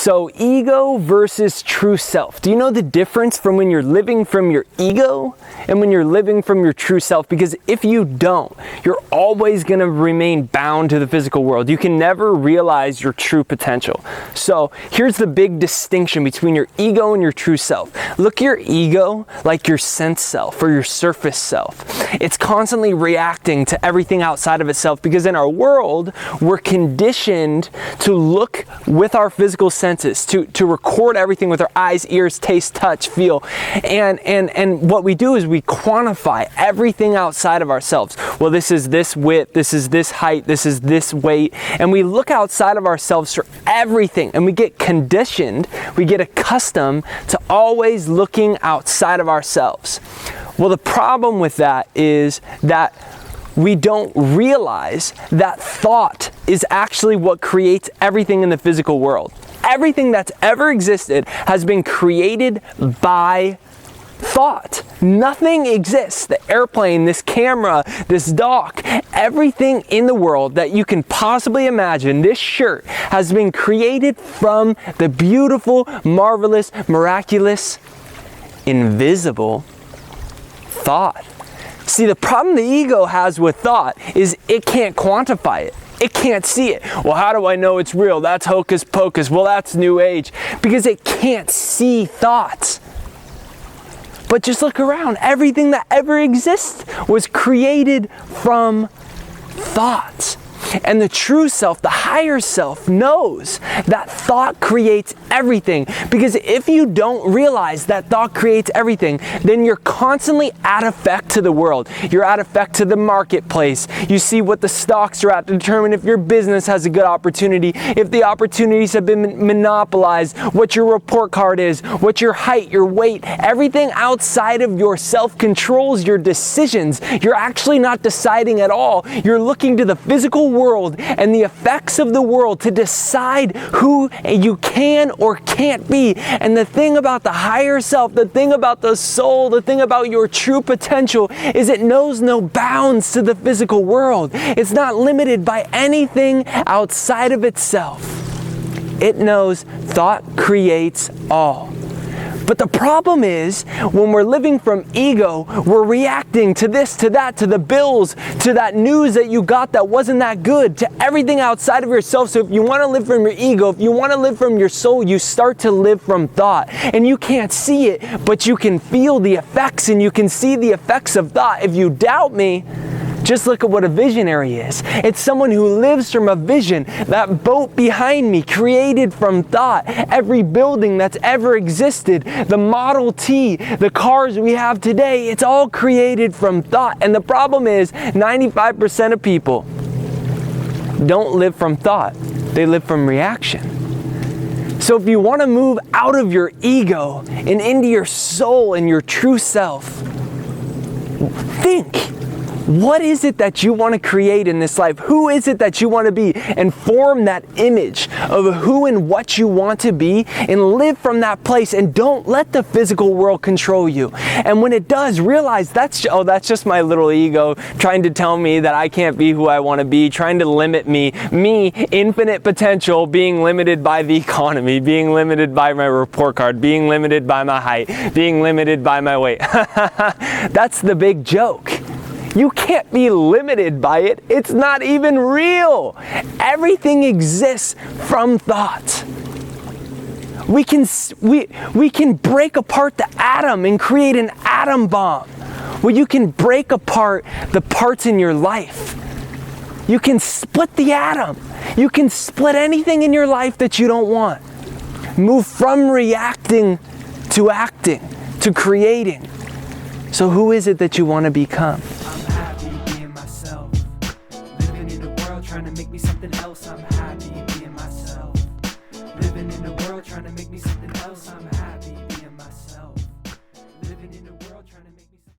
So ego versus true self. Do you know the difference from when you're living from your ego and when you're living from your true self? Because if you don't, you're always going to remain bound to the physical world. You can never realize your true potential. So here's the big distinction between your ego and your true self. Look at your ego like your sense self or your surface self. It's constantly reacting to everything outside of itself because in our world, we're conditioned to look with our physical senses, to record everything with our eyes, ears, taste, touch, feel. And what we do is we quantify everything outside of ourselves. Well, this is this width, this is this height, this is this weight. And we look outside of ourselves for everything. And we get conditioned, we get accustomed to always looking outside of ourselves. Well, the problem with that is that we don't realize that thought is actually what creates everything in the physical world. Everything that's ever existed has been created by thought. Nothing exists. The airplane, this camera, this dock, everything in the world that you can possibly imagine, this shirt, has been created from the beautiful, marvelous, miraculous, invisible thought. See, the problem the ego has with thought is it can't quantify it. It can't see it. Well, how do I know it's real? That's hocus pocus. Well, that's new age. Because it can't see thoughts. But just look around. Everything that ever exists was created from thoughts. And the true self, the higher self, knows that thought creates everything. Because if you don't realize that thought creates everything, then you're constantly at effect to the world. You're at effect to the marketplace. You see what the stocks are at to determine if your business has a good opportunity, if the opportunities have been monopolized, what your report card is, what your height, your weight. Everything outside of yourself controls your decisions. You're actually not deciding at all. You're looking to the physical world and the effects of the world to decide who you can or can't be. And the thing about the higher self, the thing about the soul, the thing about your true potential is it knows no bounds to the physical world. It's not limited by anything outside of itself. It knows thought creates all. But the problem is, when we're living from ego, we're reacting to this, to that, to the bills, to that news that you got that wasn't that good, to everything outside of yourself. So if you want to live from your ego, if you want to live from your soul, you start to live from thought. And you can't see it, but you can feel the effects and you can see the effects of thought. If you doubt me, just look at what a visionary is. It's someone who lives from a vision. That boat behind me, created from thought. Every building that's ever existed, the Model T, the cars we have today, it's all created from thought. And the problem is 95% of people don't live from thought. They live from reaction. So if you want to move out of your ego and into your soul and your true self, think. What is it that you want to create in this life? Who is it that you want to be? And form that image of who and what you want to be and live from that place, and don't let the physical world control you. And when it does, realize that's just my little ego trying to tell me that I can't be who I want to be, trying to limit me, infinite potential, being limited by the economy, being limited by my report card, being limited by my height, being limited by my weight. That's the big joke. You can't be limited by it. It's not even real. Everything exists from thought. We can break apart the atom and create an atom bomb. Well, you can break apart the parts in your life. You can split the atom. You can split anything in your life that you don't want. Move from reacting to acting, to creating. So who is it that you want to become? Trying to make me something else, I'm happy being myself. Living in the world, trying to make me something else, I'm happy.